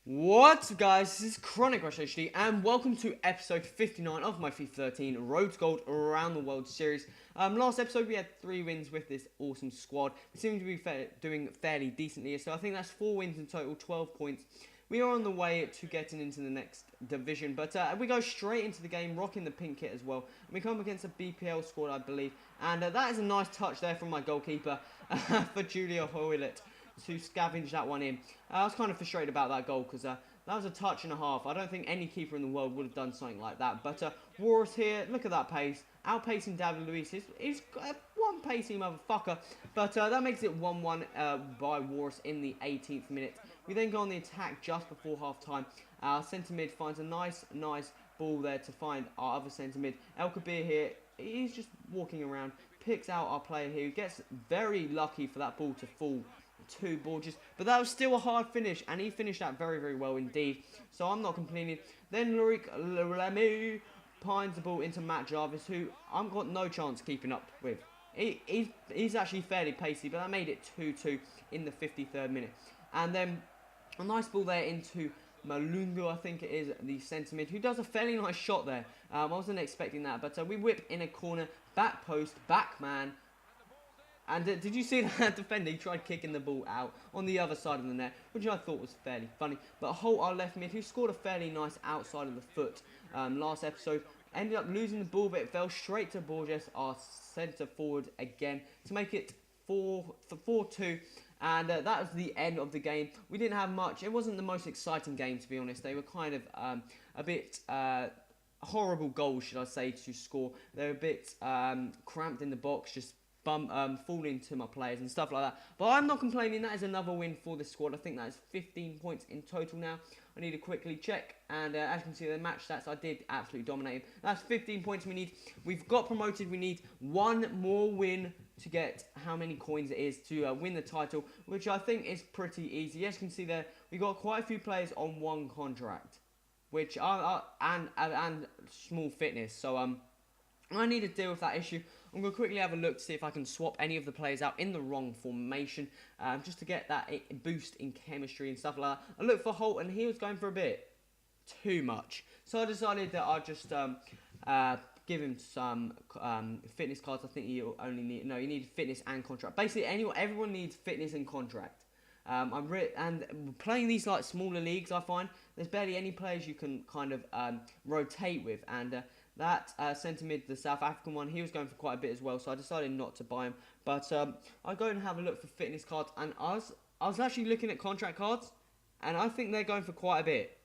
What's up, guys? This is Chronic Rush HD, and welcome to episode 59 of my FIFA 13 Road to Gold Around the World series. Last episode we had 3 wins with this awesome squad. We seem to be doing fairly decently, so I think that's 4 wins in total, 12 points. We are on the way to getting into the next division, but we go straight into the game, rocking the pink kit as well. And we come against a BPL squad, I believe, and that is a nice touch there from my goalkeeper for Julia Hoylett to scavenge that one in. I was kind of frustrated about that goal because that was a touch and a half. I don't think any keeper in the world would have done something like that. But Warris here, look at that pace. Outpacing David Luiz. He's one pacey motherfucker. But that makes it 1-1 by Warris in the 18th minute. We then go on the attack just before half-time. Our centre mid finds a nice ball there to find our other centre mid. El Kabir here, he's just walking around, picks out our player here, who gets very lucky for that ball to fall to Borges, but that was still a hard finish, and he finished that very well indeed, so I'm not complaining. Then Loic Lemieux pines the ball into Matt Jarvis, who I've got no chance keeping up with. He's actually fairly pacey, but that made it 2-2 in the 53rd minute. And then a nice ball there into Malungu, I think it is, the centre mid, who does a fairly nice shot there. I wasn't expecting that, but we whip in a corner, back post, back man. And did you see that defender? He tried kicking the ball out on the other side of the net, which I thought was fairly funny. But Holt, our left mid, who scored a fairly nice outside of the foot last episode, ended up losing the ball, but it fell straight to Borges, our centre forward again, to make it 4-2. And that was the end of the game. We didn't have much. It wasn't the most exciting game, to be honest. They were kind of a bit horrible goals, should I say, to score. They were a bit cramped in the box, just falling to my players and stuff like that. But I'm not complaining. That is another win for the squad. I think that is 15 points in total now. I need to quickly check. And as you can see, the match stats, I did absolutely dominate him. That's 15 points we need. We've got promoted. We need one more win to get how many coins it is to win the title, which I think is pretty easy. As you can see there, we got quite a few players on one contract, which and small fitness. So I need to deal with that issue. I'm going to quickly have a look to see if I can swap any of the players out in the wrong formation, just to get that boost in chemistry and stuff like that. I looked for Holt, and he was going for a bit too much. So I decided that I'd just give him some fitness cards. I think you only need, no, you need fitness and contract. Basically, everyone needs fitness and contract. And playing these like smaller leagues, I find there's barely any players you can kind of rotate with, and that centre mid, the South African one, he was going for quite a bit as well, so I decided not to buy him. But I go and have a look for fitness cards, and I was actually looking at contract cards, and I think they're going for quite a bit.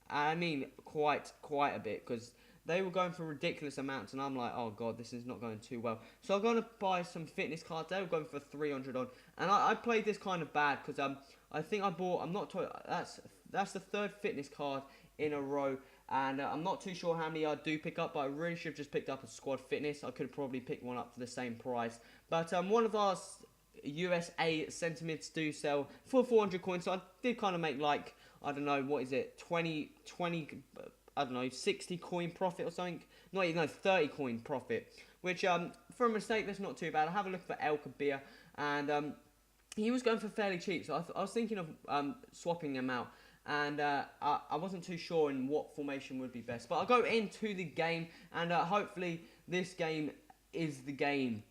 I mean, quite a bit, because they were going for ridiculous amounts, and I'm like, oh god, this is not going too well. So I'm going to buy some fitness cards. They were going for 300 on, and I played this kind of bad, because I think I bought, that's the 3rd fitness card in a row. And I'm not too sure how many I do pick up, but I really should have just picked up a squad fitness. I could have probably picked one up for the same price. But one of our USA centre mids do sell for 400 coins, so I did kind of make like, I don't know, what is it, 20, I don't know, 60 coin profit or something. Not even, no, 30 coin profit. Which, for a mistake, that's not too bad. I'll have a look for El Kabir, and he was going for fairly cheap, so I was thinking of swapping him out. And I wasn't too sure in what formation would be best. But I'll go into the game, and hopefully this game is the game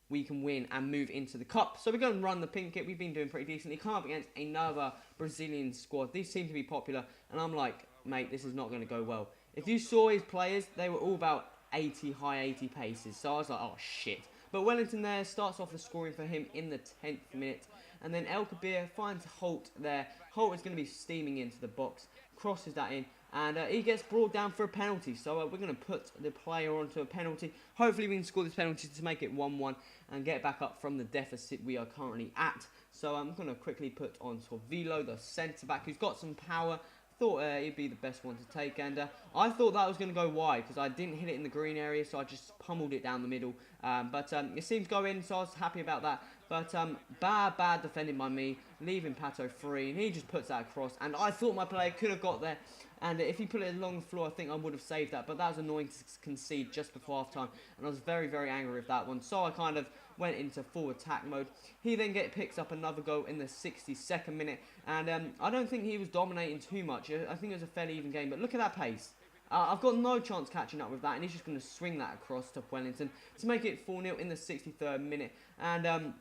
we can win and move into the cup. So we're going to run the pink kit. We've been doing pretty decently. Come up against another Brazilian squad. These seem to be popular, and I'm like, mate, this is not going to go well. If you saw his players, they were all about 80, high 80 paces. So I was like, oh shit. But Wellington there starts off the scoring for him in the 10th minute. And then El Kabir finds Holt there. Holt is going to be steaming into the box, crosses that in, and he gets brought down for a penalty. So we're going to put the player onto a penalty. Hopefully we can score this penalty to make it 1-1 and get back up from the deficit we are currently at. So I'm going to quickly put on Sorvilo, the centre-back, who's got some power. Thought he'd be the best one to take, and I thought that was going to go wide because I didn't hit it in the green area, so I just pummeled it down the middle. But it seems to go in, so I was happy about that. But bad defending by me, leaving Pato free, and he just puts that across. And I thought my player could have got there, and if he put it along the floor, I think I would have saved that. But that was annoying to concede just before half time, and I was very angry with that one. So I kind of went into full attack mode. He then picks up another goal in the 62nd minute, and I don't think he was dominating too much. I think it was a fairly even game, but look at that pace. I've got no chance catching up with that, and he's just going to swing that across to Wellington to make it 4-0 in the 63rd minute. And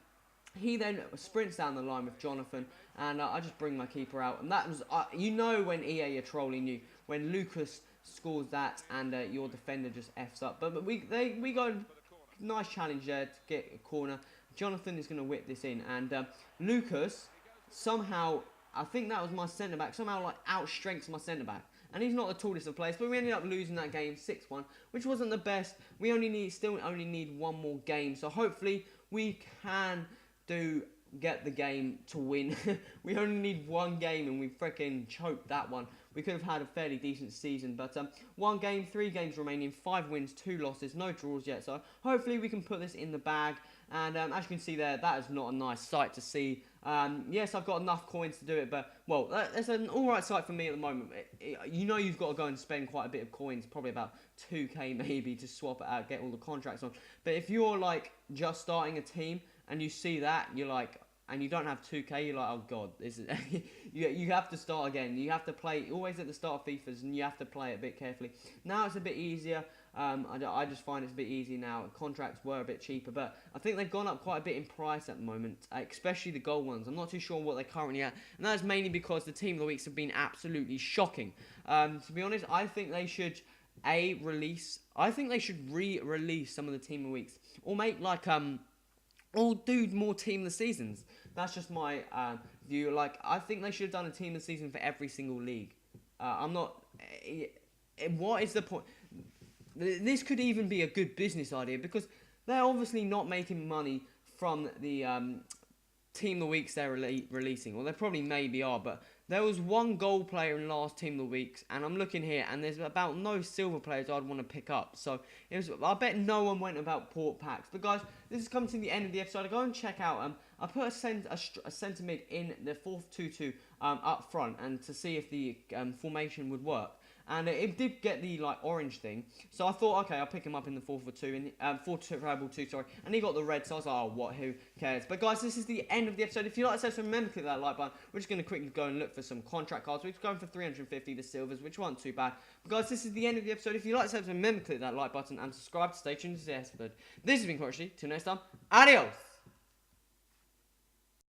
he then sprints down the line with Jonathan, and I just bring my keeper out. And that was, you know, when EA are trolling you, when Lucas scores that and your defender just F's up. But we got a nice challenge there to get a corner. Jonathan is going to whip this in, and Lucas somehow, I think that was my centre back, somehow like outstrengths my centre back. And he's not the tallest of players, but we ended up losing that game 6-1, which wasn't the best. We still only need one more game, so hopefully we can get the game to win. We only need one game, and we freaking choked that one. We could have had a fairly decent season, but one game, 3 games remaining, 5 wins, 2 losses, no draws yet. So hopefully we can put this in the bag. And as you can see there, that is not a nice sight to see. Yes, I've got enough coins to do it, but, well, that's an alright sight for me at the moment. You know you've got to go and spend quite a bit of coins, probably about 2k maybe, to swap it out, get all the contracts on. But if you're, like, just starting a team, and you see that, you're like, and you don't have 2k, you're like, oh god, this is you have to start again. You have to play always at the start of FIFAs, and you have to play it a bit carefully. Now it's a bit easier. I just find it's a bit easier now. Contracts were a bit cheaper, but I think they've gone up quite a bit in price at the moment, especially the gold ones. I'm not too sure what they're currently at, and that's mainly because the Team of the Weeks have been absolutely shocking. To be honest, I think they should re-release some of the Team of the Weeks, or make like or do more Team of the Seasons. That's just my view. Like, I think they should have done a Team of the Season for every single league. I'm not... what is the point? This could even be a good business idea, because they're obviously not making money from the Team of the Weeks they're releasing. Well, they probably maybe are, but there was one gold player in last Team of the Weeks, and I'm looking here, and there's about no silver players I'd want to pick up. So I bet no one went about port packs. But guys, this is coming to the end of the episode. Go and check out. I put a centre mid in the 4-2-2 up front, and to see if the formation would work. And it did get the like orange thing, so I thought, okay, I'll pick him up in the 4-4-2, and 4-2, sorry, and he got the red, so I was like, oh, what, who cares? But guys, this is the end of the episode. If you like this episode, remember to click that like button. We're just going to quickly go and look for some contract cards. We're going for 350, the silvers, which weren't too bad. But guys, this is the end of the episode. If you like this episode, remember to click that like button and subscribe to stay tuned to the episode. This has been Coach Till next time, adios!